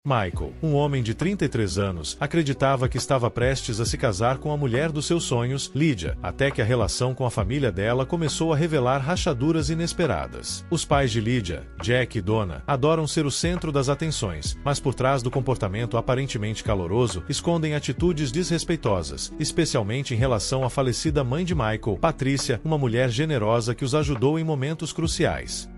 Michael, um homem de 33 anos, acreditava que estava prestes a se casar com a mulher dos seus sonhos, Lydia, até que a relação com a família dela começou a revelar rachaduras inesperadas. Os pais de Lydia, Jack e Donna, adoram ser o centro das atenções, mas por trás do comportamento aparentemente caloroso, escondem atitudes desrespeitosas, especialmente em relação à falecida mãe de Michael, Patricia, uma mulher generosa que os ajudou em momentos cruciais.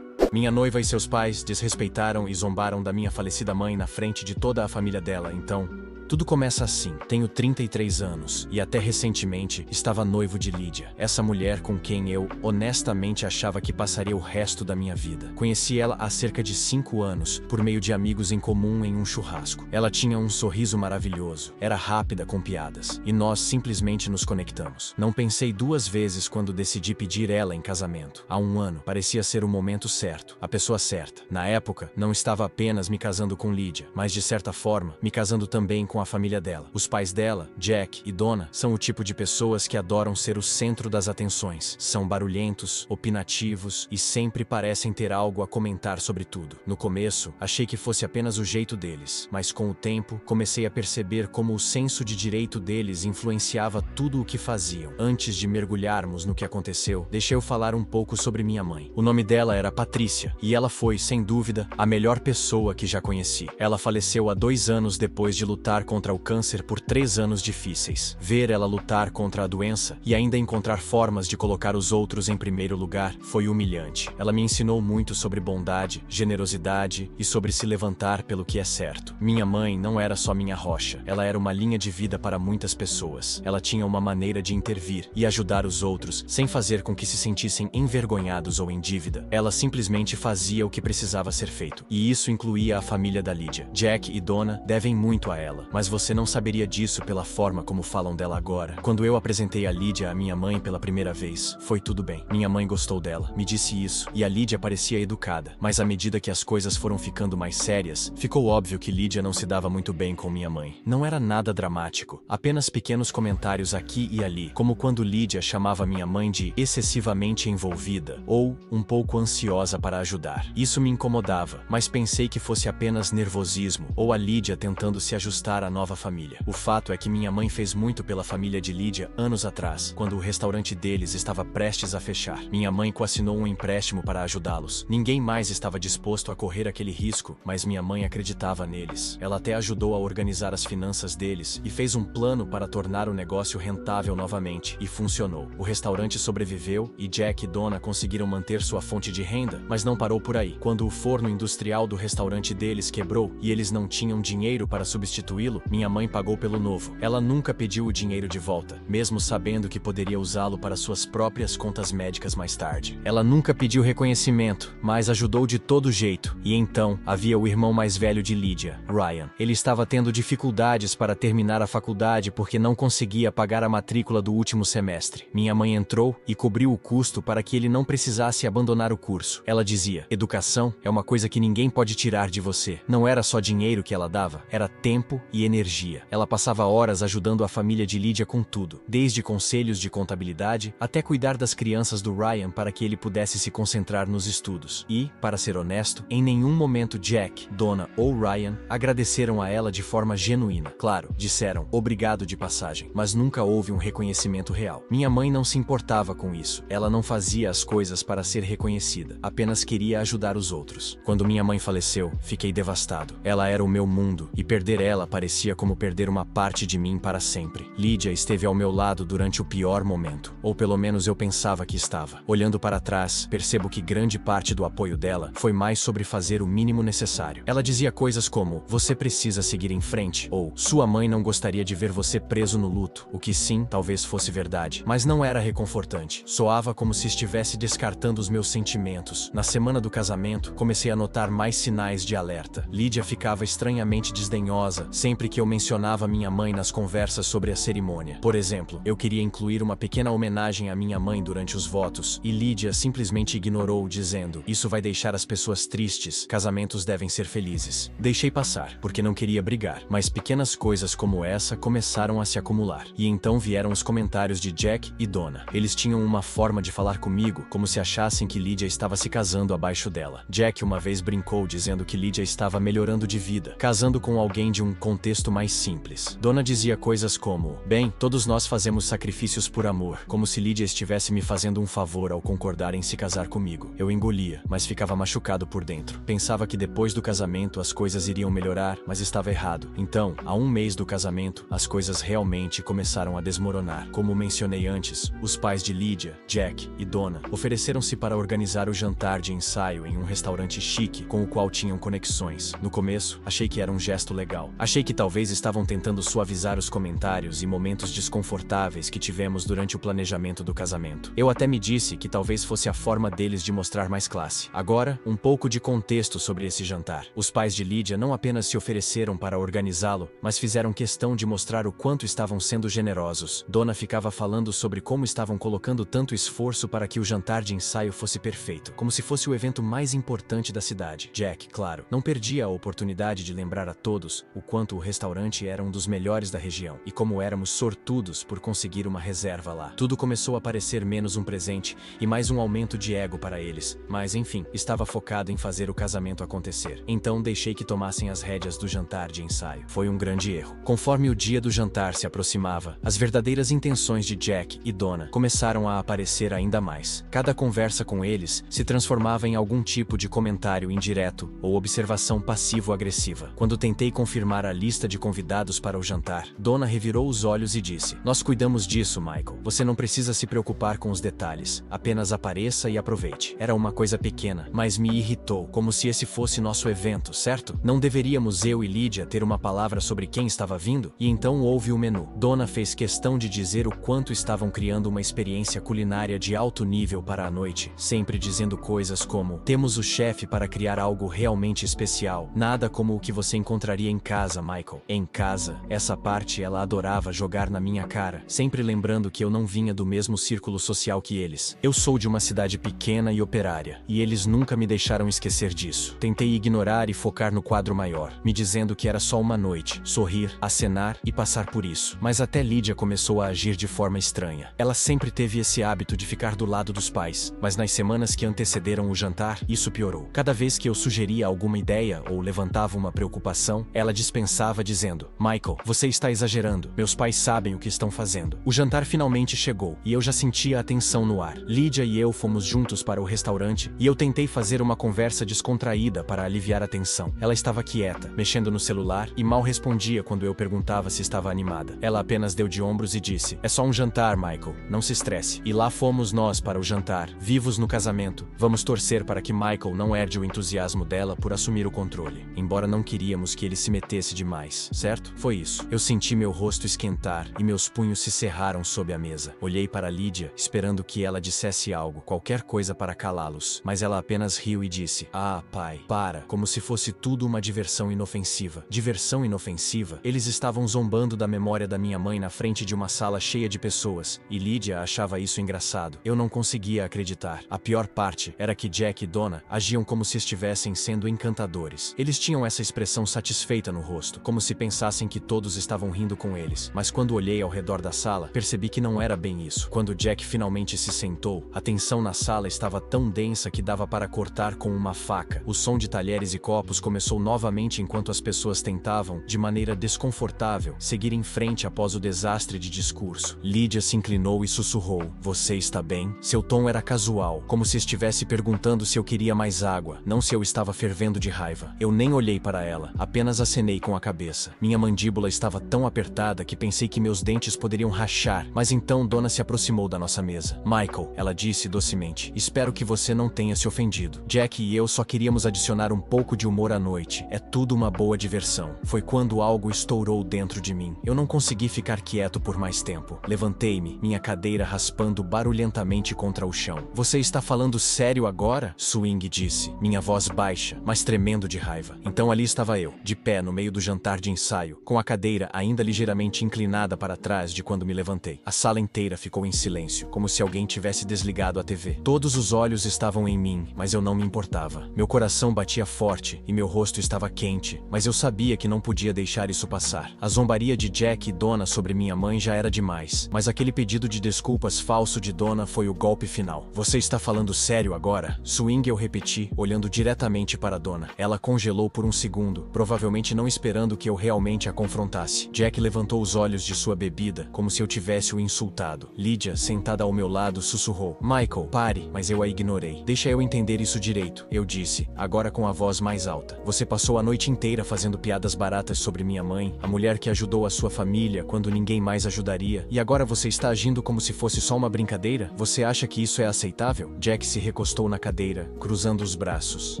Minha noiva e seus pais desrespeitaram e zombaram da minha falecida mãe na frente de toda a família dela, então... Tudo começa assim. Tenho 33 anos e até recentemente estava noivo de Lydia, essa mulher com quem eu, honestamente, achava que passaria o resto da minha vida. Conheci ela há cerca de 5 anos, por meio de amigos em comum em um churrasco. Ela tinha um sorriso maravilhoso, era rápida com piadas, e nós simplesmente nos conectamos. Não pensei duas vezes quando decidi pedir ela em casamento. Há um ano, parecia ser o momento certo, a pessoa certa. Na época, não estava apenas me casando com Lydia, mas de certa forma, me casando também com a família dela. Os pais dela, Jack e Donna, são o tipo de pessoas que adoram ser o centro das atenções. São barulhentos, opinativos e sempre parecem ter algo a comentar sobre tudo. No começo, achei que fosse apenas o jeito deles, mas com o tempo, comecei a perceber como o senso de direito deles influenciava tudo o que faziam. Antes de mergulharmos no que aconteceu, deixei eu falar um pouco sobre minha mãe. O nome dela era Patricia, e ela foi, sem dúvida, a melhor pessoa que já conheci. Ela faleceu há 2 anos depois de lutar contra o câncer por 3 anos difíceis. Ver ela lutar contra a doença e ainda encontrar formas de colocar os outros em primeiro lugar foi humilhante. Ela me ensinou muito sobre bondade, generosidade e sobre se levantar pelo que é certo. Minha mãe não era só minha rocha, ela era uma linha de vida para muitas pessoas. Ela tinha uma maneira de intervir e ajudar os outros sem fazer com que se sentissem envergonhados ou em dívida. Ela simplesmente fazia o que precisava ser feito. E isso incluía a família da Lydia. Jack e Donna devem muito a ela, mas você não saberia disso pela forma como falam dela agora. Quando eu apresentei a Lydia à minha mãe pela primeira vez, foi tudo bem. Minha mãe gostou dela, me disse isso, e a Lydia parecia educada. Mas à medida que as coisas foram ficando mais sérias, ficou óbvio que Lydia não se dava muito bem com minha mãe. Não era nada dramático, apenas pequenos comentários aqui e ali, como quando Lydia chamava minha mãe de excessivamente envolvida ou um pouco ansiosa para ajudar. Isso me incomodava, mas pensei que fosse apenas nervosismo ou a Lydia tentando se ajustar à nova família. O fato é que minha mãe fez muito pela família de Lydia anos atrás, quando o restaurante deles estava prestes a fechar. Minha mãe coassinou um empréstimo para ajudá-los. Ninguém mais estava disposto a correr aquele risco, mas minha mãe acreditava neles. Ela até ajudou a organizar as finanças deles e fez um plano para tornar o negócio rentável novamente, e funcionou. O restaurante sobreviveu e Jack e Donna conseguiram manter sua fonte de renda, mas não parou por aí. Quando o forno industrial do restaurante deles quebrou e eles não tinham dinheiro para substituí-lo, minha mãe pagou pelo novo. Ela nunca pediu o dinheiro de volta, mesmo sabendo que poderia usá-lo para suas próprias contas médicas mais tarde. Ela nunca pediu reconhecimento, mas ajudou de todo jeito. E então, havia o irmão mais velho de Lydia, Ryan. Ele estava tendo dificuldades para terminar a faculdade porque não conseguia pagar a matrícula do último semestre. Minha mãe entrou e cobriu o custo para que ele não precisasse abandonar o curso. Ela dizia: educação é uma coisa que ninguém pode tirar de você. Não era só dinheiro que ela dava, era tempo e energia. Ela passava horas ajudando a família de Lydia com tudo, desde conselhos de contabilidade até cuidar das crianças do Ryan para que ele pudesse se concentrar nos estudos. E, para ser honesto, em nenhum momento Jack, Donna ou Ryan agradeceram a ela de forma genuína. Claro, disseram obrigado de passagem, mas nunca houve um reconhecimento real. Minha mãe não se importava com isso. Ela não fazia as coisas para ser reconhecida, apenas queria ajudar os outros. Quando minha mãe faleceu, fiquei devastado. Ela era o meu mundo, e perder ela parecia como perder uma parte de mim para sempre. Lydia esteve ao meu lado durante o pior momento, ou pelo menos eu pensava que estava. Olhando para trás, percebo que grande parte do apoio dela foi mais sobre fazer o mínimo necessário. Ela dizia coisas como: você precisa seguir em frente, ou sua mãe não gostaria de ver você preso no luto, o que sim, talvez fosse verdade, mas não era reconfortante. Soava como se estivesse descartando os meus sentimentos. Na semana do casamento, comecei a notar mais sinais de alerta. Lydia ficava estranhamente desdenhosa, sempre sempre que eu mencionava minha mãe nas conversas sobre a cerimônia. Por exemplo, eu queria incluir uma pequena homenagem à minha mãe durante os votos, e Lydia simplesmente ignorou, dizendo: "Isso vai deixar as pessoas tristes, casamentos devem ser felizes." Deixei passar, porque não queria brigar, mas pequenas coisas como essa começaram a se acumular. E então vieram os comentários de Jack e Donna. Eles tinham uma forma de falar comigo, como se achassem que Lydia estava se casando abaixo dela. Jack uma vez brincou dizendo que Lydia estava melhorando de vida, casando com alguém de um contexto mais simples. Donna dizia coisas como: "Bem, todos nós fazemos sacrifícios por amor", como se Lydia estivesse me fazendo um favor ao concordar em se casar comigo. Eu engolia, mas ficava machucado por dentro. Pensava que depois do casamento as coisas iriam melhorar, mas estava errado. Então, a um mês do casamento, as coisas realmente começaram a desmoronar. Como mencionei antes, os pais de Lydia, Jack e Donna ofereceram-se para organizar o jantar de ensaio em um restaurante chique com o qual tinham conexões. No começo, achei que era um gesto legal. Achei que talvez estavam tentando suavizar os comentários e momentos desconfortáveis que tivemos durante o planejamento do casamento. Eu até me disse que talvez fosse a forma deles de mostrar mais classe. Agora, um pouco de contexto sobre esse jantar. Os pais de Lydia não apenas se ofereceram para organizá-lo, mas fizeram questão de mostrar o quanto estavam sendo generosos. Donna ficava falando sobre como estavam colocando tanto esforço para que o jantar de ensaio fosse perfeito, como se fosse o evento mais importante da cidade. Jack, claro, não perdia a oportunidade de lembrar a todos o quanto o restaurante era um dos melhores da região e como éramos sortudos por conseguir uma reserva lá. Tudo começou a parecer menos um presente e mais um aumento de ego para eles, mas enfim, estava focado em fazer o casamento acontecer. Então deixei que tomassem as rédeas do jantar de ensaio. Foi um grande erro. Conforme o dia do jantar se aproximava, as verdadeiras intenções de Jack e Donna começaram a aparecer ainda mais. Cada conversa com eles se transformava em algum tipo de comentário indireto ou observação passivo-agressiva. Quando tentei confirmar a lista de convidados para o jantar, Donna revirou os olhos e disse: "Nós cuidamos disso, Michael. Você não precisa se preocupar com os detalhes. Apenas apareça e aproveite." Era uma coisa pequena, mas me irritou, como se esse fosse nosso evento, certo? Não deveríamos eu e Lydia ter uma palavra sobre quem estava vindo? E então houve o menu. Donna fez questão de dizer o quanto estavam criando uma experiência culinária de alto nível para a noite, sempre dizendo coisas como: "Temos o chefe para criar algo realmente especial. Nada como o que você encontraria em casa, Michael." Em casa, essa parte ela adorava jogar na minha cara, sempre lembrando que eu não vinha do mesmo círculo social que eles. Eu sou de uma cidade pequena e operária, e eles nunca me deixaram esquecer disso. Tentei ignorar e focar no quadro maior, me dizendo que era só uma noite, sorrir, acenar e passar por isso. Mas até Lydia começou a agir de forma estranha. Ela sempre teve esse hábito de ficar do lado dos pais, mas nas semanas que antecederam o jantar, isso piorou. Cada vez que eu sugeria alguma ideia ou levantava uma preocupação, ela dispensava dizendo: "Michael, você está exagerando. Meus pais sabem o que estão fazendo." O jantar finalmente chegou, e eu já sentia a tensão no ar. Lydia e eu fomos juntos para o restaurante, e eu tentei fazer uma conversa descontraída para aliviar a tensão. Ela estava quieta, mexendo no celular, e mal respondia quando eu perguntava se estava animada. Ela apenas deu de ombros e disse: "É só um jantar, Michael. Não se estresse." E lá fomos nós para o jantar, vivos no casamento. Vamos torcer para que Michael não herde o entusiasmo dela por assumir o controle. Embora não queríamos que ele se metesse demais, certo? Foi isso. Eu senti meu rosto esquentar e meus punhos se cerraram sob a mesa. Olhei para Lydia, esperando que ela dissesse algo, qualquer coisa para calá-los. Mas ela apenas riu e disse: "Ah, pai, para." Como se fosse tudo uma diversão inofensiva. Diversão inofensiva? Eles estavam zombando da memória da minha mãe na frente de uma sala cheia de pessoas, e Lydia achava isso engraçado. Eu não conseguia acreditar. A pior parte era que Jack e Donna agiam como se estivessem sendo encantadores. Eles tinham essa expressão satisfeita no rosto, como se pensassem que todos estavam rindo com eles. Mas quando olhei ao redor da sala, percebi que não era bem isso. Quando Jack finalmente se sentou, a tensão na sala estava tão densa que dava para cortar com uma faca. O som de talheres e copos começou novamente enquanto as pessoas tentavam, de maneira desconfortável, seguir em frente após o desastre de discurso. Lydia se inclinou e sussurrou: "Você está bem?" Seu tom era casual, como se estivesse perguntando se eu queria mais água, não se eu estava fervendo de raiva. Eu nem olhei para ela, apenas acenei com a cabeça. Minha mandíbula estava tão apertada que pensei que meus dentes poderiam rachar, mas então Donna se aproximou da nossa mesa. "Michael," ela disse docemente, "espero que você não tenha se ofendido. Jack e eu só queríamos adicionar um pouco de humor à noite. É tudo uma boa diversão." Foi quando algo estourou dentro de mim. Eu não consegui ficar quieto por mais tempo. Levantei-me, minha cadeira raspando barulhentamente contra o chão. "Você está falando sério agora?" Swing disse, minha voz baixa, mas tremendo de raiva. Então ali estava eu, de pé no meio do jantar, jantar de ensaio, com a cadeira ainda ligeiramente inclinada para trás de quando me levantei. A sala inteira ficou em silêncio, como se alguém tivesse desligado a TV. Todos os olhos estavam em mim, mas eu não me importava. Meu coração batia forte e meu rosto estava quente, mas eu sabia que não podia deixar isso passar. A zombaria de Jack e Donna sobre minha mãe já era demais, mas aquele pedido de desculpas falso de Donna foi o golpe final. Você está falando sério agora? Swing, eu repeti, olhando diretamente para Donna. Ela congelou por um segundo, provavelmente não esperando que eu realmente a confrontasse. Jack levantou os olhos de sua bebida, como se eu tivesse o insultado. Lydia, sentada ao meu lado, sussurrou: Michael, pare, mas eu a ignorei. Deixa eu entender isso direito, eu disse, agora com a voz mais alta. Você passou a noite inteira fazendo piadas baratas sobre minha mãe, a mulher que ajudou a sua família quando ninguém mais ajudaria, e agora você está agindo como se fosse só uma brincadeira? Você acha que isso é aceitável? Jack se recostou na cadeira, cruzando os braços.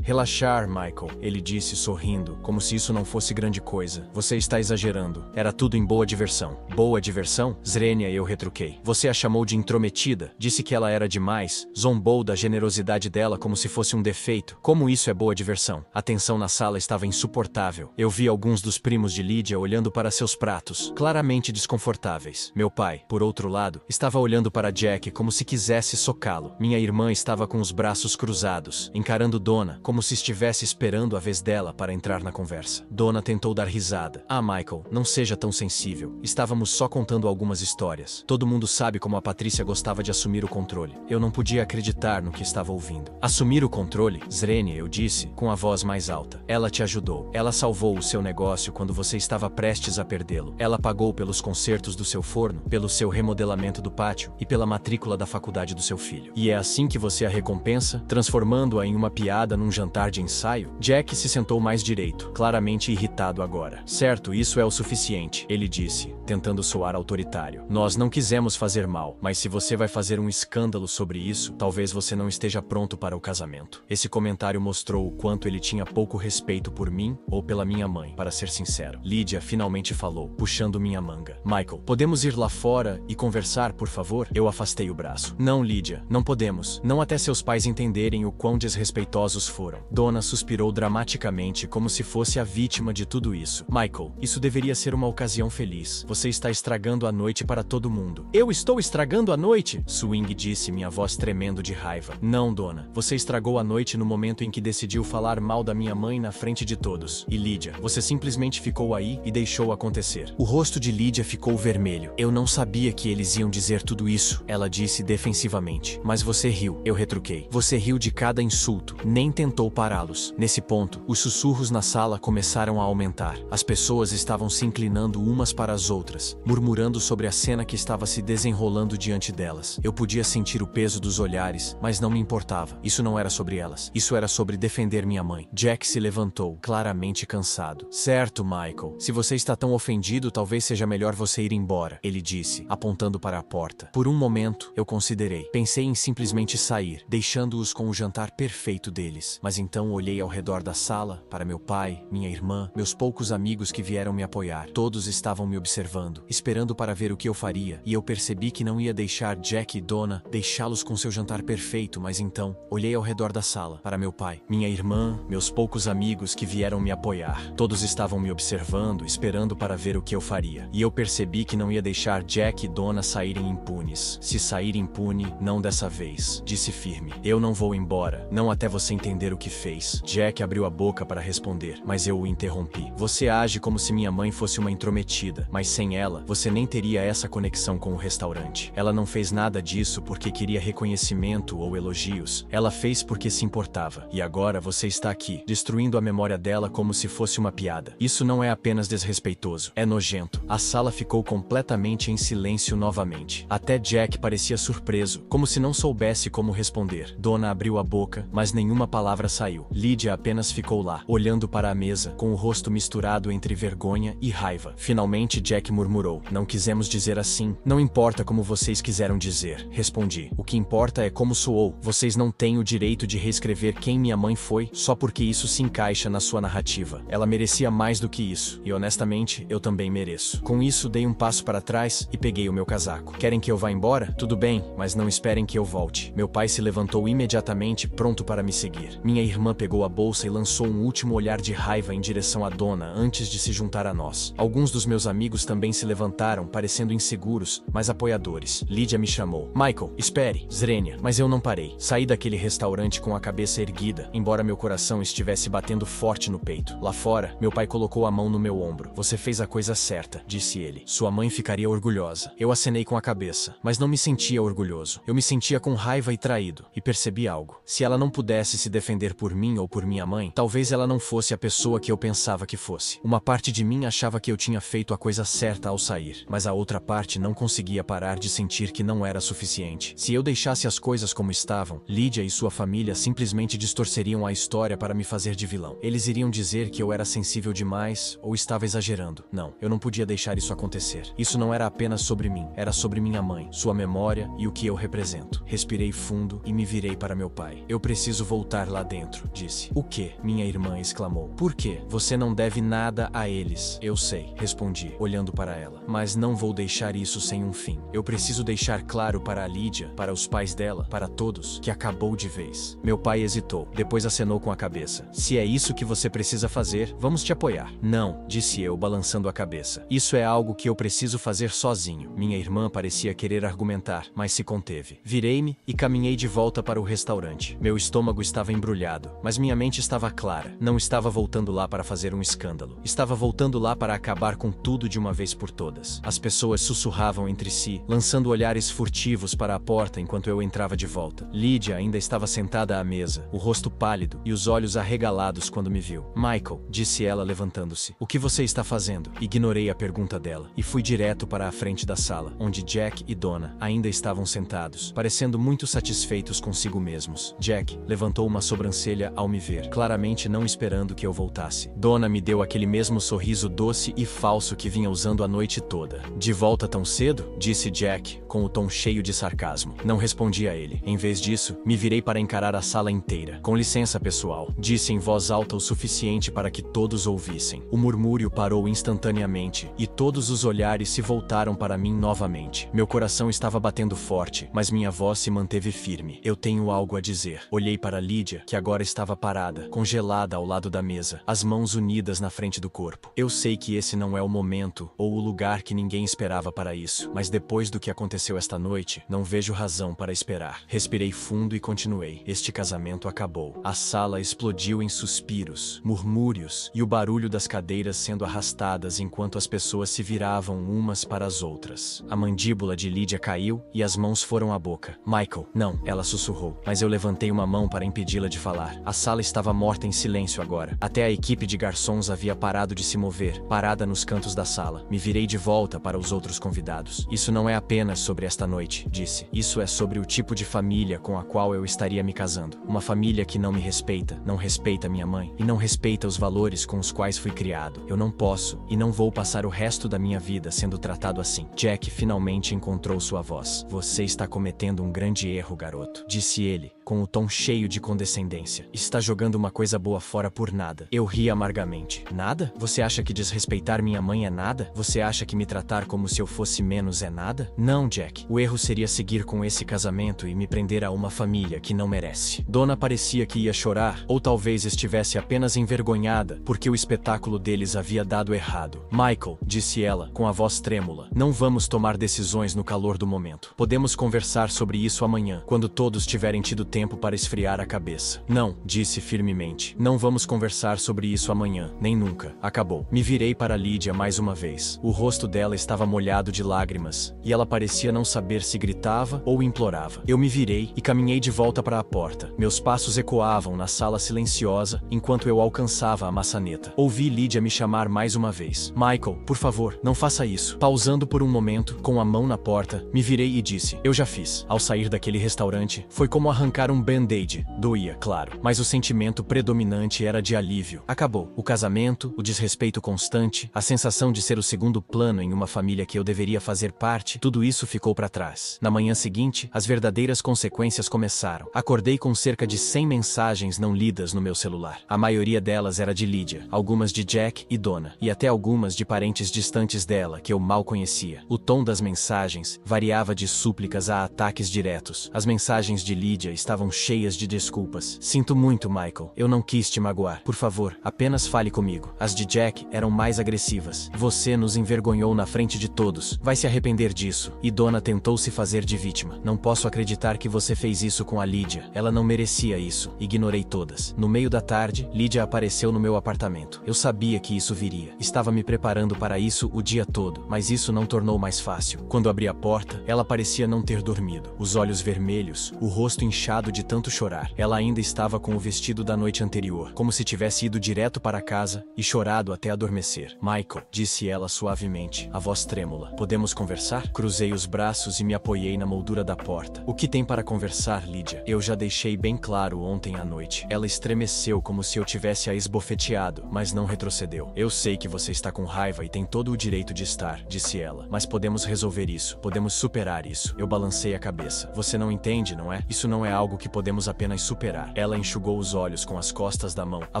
Relaxar, Michael, ele disse sorrindo, como se isso não fosse grande coisa. Você está exagerando. Era tudo em boa diversão. Boa diversão? Zrenia, eu retruquei. Você a chamou de intrometida, disse que ela era demais, zombou da generosidade dela como se fosse um defeito. Como isso é boa diversão? A tensão na sala estava insuportável. Eu vi alguns dos primos de Lydia olhando para seus pratos, claramente desconfortáveis. Meu pai, por outro lado, estava olhando para Jack como se quisesse socá-lo. Minha irmã estava com os braços cruzados, encarando Donna como se estivesse esperando a vez dela para entrar na conversa. Donna tentou dar risada. Ah, Michael, não seja tão sensível. Estávamos só contando algumas histórias. Todo mundo sabe como a Patrícia gostava de assumir o controle. Eu não podia acreditar no que estava ouvindo. Assumir o controle? Zrenia, eu disse, com a voz mais alta. Ela te ajudou. Ela salvou o seu negócio quando você estava prestes a perdê-lo. Ela pagou pelos consertos do seu forno, pelo seu remodelamento do pátio e pela matrícula da faculdade do seu filho. E é assim que você a recompensa, transformando-a em uma piada num jantar de ensaio? Jack se sentou mais direito, claramente irritado agora. Certo, isso é o suficiente, ele disse, tentando soar autoritário. Nós não quisemos fazer mal, mas se você vai fazer um escândalo sobre isso, talvez você não esteja pronto para o casamento. Esse comentário mostrou o quanto ele tinha pouco respeito por mim ou pela minha mãe, para ser sincero. Lydia finalmente falou, puxando minha manga. Michael, podemos ir lá fora e conversar, por favor? Eu afastei o braço. Não, Lydia, não podemos. Não até seus pais entenderem o quão desrespeitosos foram. Donna suspirou dramaticamente, como se fosse a vítima de tudo isso. Michael, isso deveria ser uma ocasião feliz. Você está estragando a noite para todo mundo. Eu estou estragando a noite? Swing disse, minha voz tremendo de raiva. Não, Donna. Você estragou a noite no momento em que decidiu falar mal da minha mãe na frente de todos. E Lydia, você simplesmente ficou aí e deixou acontecer. O rosto de Lydia ficou vermelho. Eu não sabia que eles iam dizer tudo isso, ela disse defensivamente. Mas você riu, eu retruquei. Você riu de cada insulto, nem tentou pará-los. Nesse ponto, os sussurros na sala começaram a aumentar. As pessoas estavam se inclinando umas para as outras, murmurando sobre a cena que estava se desenrolando diante delas. Eu podia sentir o peso dos olhares, mas não me importava. Isso não era sobre elas. Isso era sobre defender minha mãe. Jack se levantou, claramente cansado. Certo, Michael. Se você está tão ofendido, talvez seja melhor você ir embora, ele disse, apontando para a porta. Por um momento, eu considerei. Pensei em simplesmente sair, deixando-os com o jantar perfeito deles. Mas então olhei ao redor da sala, para meu pai, minha irmã, meus poucos amigos que vieram me apoiar. Todos estavam me observando, esperando para ver o que eu faria, e eu percebi que não ia deixar Jack e Donna deixá-los com seu jantar perfeito, mas então olhei ao redor da sala, para meu pai, minha irmã, meus poucos amigos que vieram me apoiar. Todos estavam me observando, esperando para ver o que eu faria, e eu percebi que não ia deixar Jack e Donna saírem impunes. Se sair impune, não dessa vez, disse firme. Eu não vou embora, não até você entender o que fez. Jack abriu a boca para responder, mas eu o interrompi. Você age como se minha mãe fosse uma intrometida, mas sem ela, você nem teria essa conexão com o restaurante. Ela não fez nada disso porque queria reconhecimento ou elogios. Ela fez porque se importava. E agora você está aqui, destruindo a memória dela como se fosse uma piada. Isso não é apenas desrespeitoso, é nojento. A sala ficou completamente em silêncio novamente. Até Jack parecia surpreso, como se não soubesse como responder. Donna abriu a boca, mas nenhuma palavra saiu. Lydia apenas ficou lá, olhando para a mesa, com o rosto misturado entre vergonha e raiva. Finalmente Jack murmurou. Não quisemos dizer assim. Não importa como vocês quiseram dizer, respondi. O que importa é como soou. Vocês não têm o direito de reescrever quem minha mãe foi, só porque isso se encaixa na sua narrativa. Ela merecia mais do que isso, e honestamente, eu também mereço. Com isso, dei um passo para trás e peguei o meu casaco. Querem que eu vá embora? Tudo bem, mas não esperem que eu volte. Meu pai se levantou imediatamente, pronto para me seguir. Minha irmã pegou a bolsa e lançou um último olhar de raiva em direção a Donna antes de se juntar a nós. Alguns dos meus amigos também se levantaram, parecendo inseguros, mas apoiadores. Lídia me chamou. Michael, espere. Zrenia. Mas eu não parei. Saí daquele restaurante com a cabeça erguida, embora meu coração estivesse batendo forte no peito. Lá fora, meu pai colocou a mão no meu ombro. Você fez a coisa certa, disse ele. Sua mãe ficaria orgulhosa. Eu acenei com a cabeça, mas não me sentia orgulhoso. Eu me sentia com raiva e traído, e percebi algo. Se ela não pudesse se defender por mim ou por minha mãe, talvez ela não fosse a pessoa que eu pensava que fosse. Uma parte de mim achava que eu tinha feito a coisa certa ao sair, mas a outra parte não conseguia parar de sentir que não era suficiente. Se eu deixasse as coisas como estavam, Lídia e sua família simplesmente distorceriam a história para me fazer de vilão. Eles iriam dizer que eu era sensível demais ou estava exagerando. Não, eu não podia deixar isso acontecer. Isso não era apenas sobre mim, era sobre minha mãe, sua memória e o que eu represento. Respirei fundo e me virei para meu pai. Eu preciso voltar lá dentro, disse. O quê? Minha irmã exclamou. Por quê? Você não deve nada a eles. Eu sei, respondi, olhando para ela. Mas não vou deixar isso sem um fim. Eu preciso deixar claro para a Lídia, para os pais dela, para todos, que acabou de vez. Meu pai hesitou, depois acenou com a cabeça. Se é isso que você precisa fazer, vamos te apoiar. Não, disse eu, balançando a cabeça. Isso é algo que eu preciso fazer sozinho. Minha irmã parecia querer argumentar, mas se conteve. Virei-me e caminhei de volta para o restaurante. Meu estômago estava embrulhado, mas minha mente estava clara. Não estava voltando lá para fazer um escândalo. Estava voltando lá para acabar com tudo de uma vez por todas. As pessoas sussurravam entre si, lançando olhares furtivos para a porta enquanto eu entrava de volta. Lídia ainda estava sentada à mesa, o rosto pálido e os olhos arregalados quando me viu. Michael, disse ela levantando-se. O que você está fazendo? Ignorei a pergunta dela e fui direto para a frente da sala, onde Jack e Donna ainda estavam sentados, parecendo muito satisfeitos consigo mesmos. Jack levantou uma sobrancelha ao me ver, claramente não esperando que eu voltasse. Donna me deu aquele mesmo sorriso doce e falso que vinha usando a noite toda. De volta tão cedo? Disse Jack, com o tom cheio de sarcasmo. Não respondi a ele. Em vez disso, me virei para encarar a sala inteira. Com licença, pessoal, disse em voz alta o suficiente para que todos ouvissem. O murmúrio parou instantaneamente e todos os olhares se voltaram para mim novamente. Meu coração estava batendo forte, mas minha voz se manteve firme. Eu tenho algo a dizer. Olhei para Lídia, que agora estava parada, congelada ao lado da mesa, as mãos unidas na frente do corpo. Eu sei que esse não é o momento ou o lugar que ninguém esperava para isso, mas depois do que aconteceu esta noite, não vejo razão para esperar. Respirei fundo e continuei. Este casamento acabou. A sala explodiu em suspiros, murmúrios e o barulho das cadeiras sendo arrastadas enquanto as pessoas se viravam umas para as outras. A mandíbula de Lídia caiu e as mãos foram à boca. Michael, não, ela sussurrou, mas eu levantei uma mão para impedi-la de falar. A sala estava morta em silêncio agora. Até a equipe de garçons havia parado de se mover, parada nos cantos da sala. Me virei de volta para os outros convidados. Isso não é apenas sobre esta noite, disse. Isso é sobre o tipo de família com a qual eu estaria me casando. Uma família que não me respeita, não respeita minha mãe e não respeita os valores com os quais fui criado. Eu não posso e não vou passar o resto da minha vida sendo tratado assim. Jack finalmente encontrou sua voz. Você está cometendo um grande erro, garoto, disse ele, com o tom cheio de condescendência. Está jogando uma coisa boa fora por nada. Eu ri amargamente. Nada? Você acha que desrespeitar minha mãe é nada? Você acha que me tratar como se eu fosse menos é nada? Não, Jack. O erro seria seguir com esse casamento e me prender a uma família que não merece. Donna parecia que ia chorar, ou talvez estivesse apenas envergonhada, porque o espetáculo deles havia dado errado. Michael, disse ela, com a voz trêmula, não vamos tomar decisões no calor do momento. Podemos conversar sobre isso amanhã, quando todos tiverem tido tempo para esfriar a cabeça. Não, disse firmemente. Não vamos conversar sobre isso amanhã, nem nunca. Acabou. Me virei para Lídia mais uma vez. O rosto dela estava molhado de lágrimas, e ela parecia não saber se gritava ou implorava. Eu me virei e caminhei de volta para a porta. Meus passos ecoavam na sala silenciosa enquanto eu alcançava a maçaneta. Ouvi Lídia me chamar mais uma vez. Michael, por favor, não faça isso. Pausando por um momento, com a mão na porta, me virei e disse, eu já fiz. Ao sair daquele restaurante, foi como arrancar um band-aid. Doía, claro, mas o sentimento predominante era de alívio. Acabou. O casamento, o desrespeito constante, a sensação de ser o segundo plano em uma família que eu deveria fazer parte, tudo isso ficou para trás. Na manhã seguinte, as verdadeiras consequências começaram. Acordei com cerca de 100 mensagens não lidas no meu celular. A maioria delas era de Lídia, algumas de Jack e Donna, e até algumas de parentes distantes dela que eu mal conhecia. O tom das mensagens variava de súplicas a ataques diretos. As mensagens de Lídia estavam estavam cheias de desculpas. Sinto muito, Michael. Eu não quis te magoar. Por favor, apenas fale comigo. As de Jack eram mais agressivas. Você nos envergonhou na frente de todos. Vai se arrepender disso. E Donna tentou se fazer de vítima. Não posso acreditar que você fez isso com a Lydia. Ela não merecia isso. Ignorei todas. No meio da tarde, Lydia apareceu no meu apartamento. Eu sabia que isso viria. Estava me preparando para isso o dia todo, mas isso não tornou mais fácil. Quando abri a porta, ela parecia não ter dormido. Os olhos vermelhos, o rosto inchado de tanto chorar. Ela ainda estava com o vestido da noite anterior, como se tivesse ido direto para casa e chorado até adormecer. Michael, disse ela suavemente, a voz trêmula. Podemos conversar? Cruzei os braços e me apoiei na moldura da porta. O que tem para conversar, Lydia? Eu já deixei bem claro ontem à noite. Ela estremeceu como se eu tivesse a esbofeteado, mas não retrocedeu. Eu sei que você está com raiva e tem todo o direito de estar, disse ela. Mas podemos resolver isso. Podemos superar isso. Eu balancei a cabeça. Você não entende, não é? Isso não é algo que podemos apenas superar. Ela enxugou os olhos com as costas da mão, a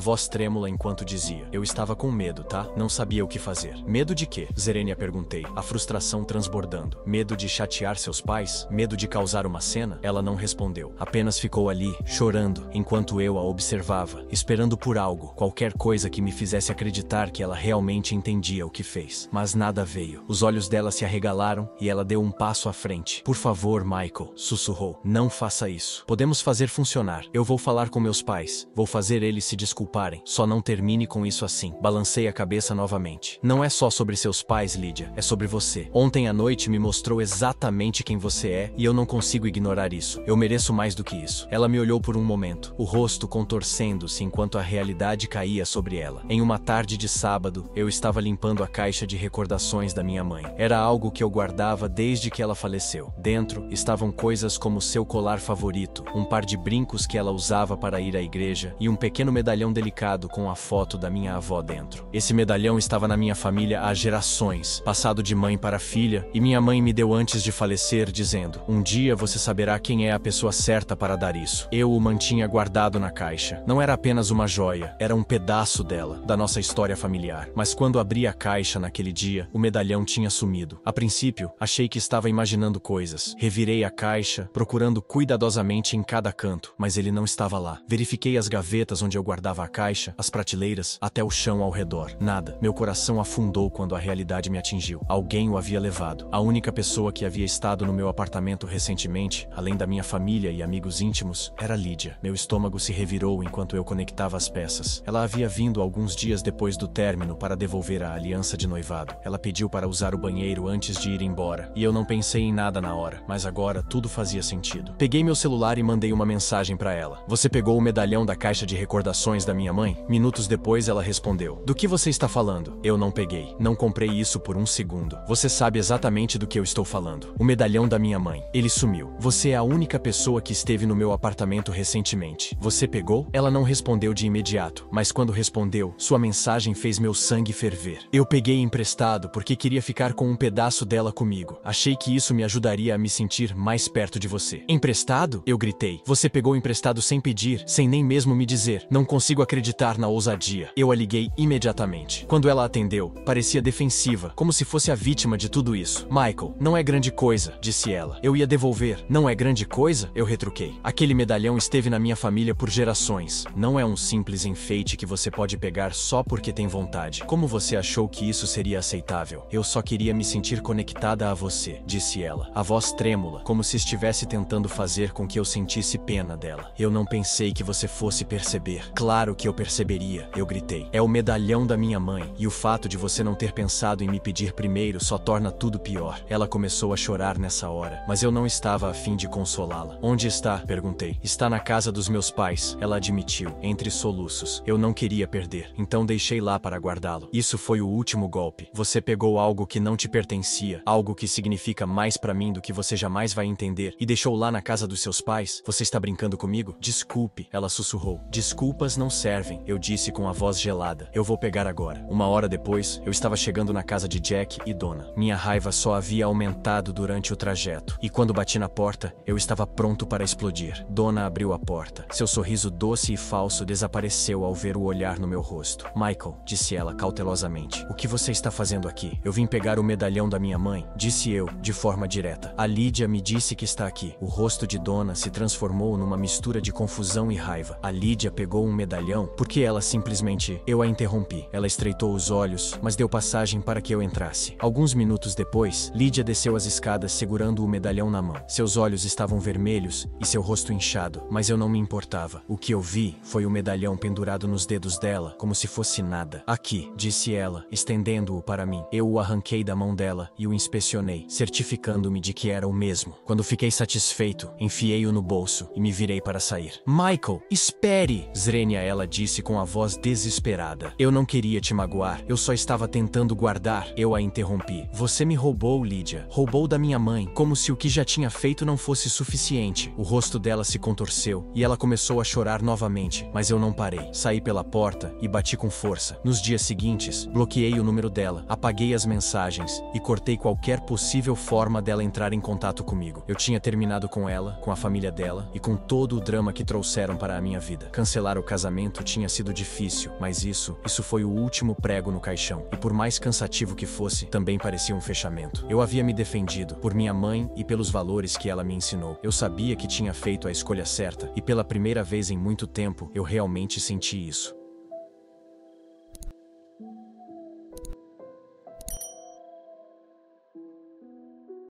voz trêmula enquanto dizia. Eu estava com medo, tá? Não sabia o que fazer. Medo de quê? Zerenia perguntei, a frustração transbordando. Medo de chatear seus pais? Medo de causar uma cena? Ela não respondeu. Apenas ficou ali, chorando, enquanto eu a observava, esperando por algo, qualquer coisa que me fizesse acreditar que ela realmente entendia o que fez. Mas nada veio. Os olhos dela se arregalaram e ela deu um passo à frente. Por favor, Michael, sussurrou. Não faça isso. Podemos fazer funcionar. Eu vou falar com meus pais. Vou fazer eles se desculparem. Só não termine com isso assim. Balancei a cabeça novamente. Não é só sobre seus pais, Lydia. É sobre você. Ontem à noite me mostrou exatamente quem você é e eu não consigo ignorar isso. Eu mereço mais do que isso. Ela me olhou por um momento, o rosto contorcendo-se enquanto a realidade caía sobre ela. Em uma tarde de sábado, eu estava limpando a caixa de recordações da minha mãe. Era algo que eu guardava desde que ela faleceu. Dentro estavam coisas como seu colar favorito, um par de brincos que ela usava para ir à igreja e um pequeno medalhão delicado com a foto da minha avó dentro. Esse medalhão estava na minha família há gerações, passado de mãe para filha, e minha mãe me deu antes de falecer, dizendo: um dia você saberá quem é a pessoa certa para dar isso. Eu o mantinha guardado na caixa. Não era apenas uma joia, era um pedaço dela, da nossa história familiar. Mas quando abri a caixa naquele dia, o medalhão tinha sumido. A princípio, achei que estava imaginando coisas. Revirei a caixa, procurando cuidadosamente em cada canto, mas ele não estava lá. Verifiquei as gavetas onde eu guardava a caixa, as prateleiras, até o chão ao redor. Nada. Meu coração afundou quando a realidade me atingiu. Alguém o havia levado. A única pessoa que havia estado no meu apartamento recentemente, além da minha família e amigos íntimos, era Lydia. Meu estômago se revirou enquanto eu conectava as peças. Ela havia vindo alguns dias depois do término para devolver a aliança de noivado. Ela pediu para usar o banheiro antes de ir embora, e eu não pensei em nada na hora, mas agora tudo fazia sentido. Peguei meu celular e mandei uma mensagem para ela. Você pegou o medalhão da caixa de recordações da minha mãe? Minutos depois ela respondeu. Do que você está falando? Eu não peguei. Não comprei isso por um segundo. Você sabe exatamente do que eu estou falando. O medalhão da minha mãe. Ele sumiu. Você é a única pessoa que esteve no meu apartamento recentemente. Você pegou? Ela não respondeu de imediato, mas quando respondeu, sua mensagem fez meu sangue ferver. Eu peguei emprestado porque queria ficar com um pedaço dela comigo. Achei que isso me ajudaria a me sentir mais perto de você. Emprestado? Eu gritei. Você pegou emprestado sem pedir, sem nem mesmo me dizer. Não consigo acreditar na ousadia. Eu a liguei imediatamente. Quando ela atendeu, parecia defensiva, como se fosse a vítima de tudo isso. Michael, não é grande coisa, disse ela. Eu ia devolver. Não é grande coisa? Eu retruquei. Aquele medalhão esteve na minha família por gerações. Não é um simples enfeite que você pode pegar só porque tem vontade. Como você achou que isso seria aceitável? Eu só queria me sentir conectada a você, disse ela, a voz trêmula, como se estivesse tentando fazer com que eu sentisse pena dela. Eu não pensei que você fosse perceber. Claro que eu perceberia, eu gritei. É o medalhão da minha mãe, e o fato de você não ter pensado em me pedir primeiro só torna tudo pior. Ela começou a chorar nessa hora, mas eu não estava a fim de consolá-la. Onde está? Perguntei. Está na casa dos meus pais, ela admitiu, entre soluços. Eu não queria perder, então deixei lá para guardá-lo. Isso foi o último golpe. Você pegou algo que não te pertencia, algo que significa mais pra mim do que você jamais vai entender, e deixou lá na casa dos seus pais? Você está brincando comigo? Desculpe, ela sussurrou. Desculpas não servem, eu disse com a voz gelada. Eu vou pegar agora. Uma hora depois, eu estava chegando na casa de Jack e Donna. Minha raiva só havia aumentado durante o trajeto, e quando bati na porta, eu estava pronto para explodir. Donna abriu a porta. Seu sorriso doce e falso desapareceu ao ver o olhar no meu rosto. Michael, disse ela cautelosamente, o que você está fazendo aqui? Eu vim pegar o medalhão da minha mãe, disse eu, de forma direta. A Lydia me disse que está aqui. O rosto de Donna se transformou transformou numa mistura de confusão e raiva. A Lídia pegou um medalhão porque ela simplesmente... Eu a interrompi. Ela estreitou os olhos, mas deu passagem para que eu entrasse. Alguns minutos depois, Lídia desceu as escadas segurando o medalhão na mão. Seus olhos estavam vermelhos e seu rosto inchado, mas eu não me importava. O que eu vi foi o medalhão pendurado nos dedos dela, como se fosse nada. Aqui, disse ela, estendendo-o para mim. Eu o arranquei da mão dela e o inspecionei, certificando-me de que era o mesmo. Quando fiquei satisfeito, enfiei-o no bolso e me virei para sair. Michael, espere! Zrenia, ela disse com a voz desesperada. Eu não queria te magoar, eu só estava tentando guardar. Eu a interrompi. Você me roubou, Lídia. Roubou da minha mãe, como se o que já tinha feito não fosse suficiente. O rosto dela se contorceu e ela começou a chorar novamente, mas eu não parei. Saí pela porta e bati com força. Nos dias seguintes, bloqueei o número dela, apaguei as mensagens e cortei qualquer possível forma dela entrar em contato comigo. Eu tinha terminado com ela, com a família dela e com todo o drama que trouxeram para a minha vida. Cancelar o casamento tinha sido difícil, mas isso foi o último prego no caixão. E por mais cansativo que fosse, também parecia um fechamento. Eu havia me defendido por minha mãe e pelos valores que ela me ensinou. Eu sabia que tinha feito a escolha certa e pela primeira vez em muito tempo eu realmente senti isso.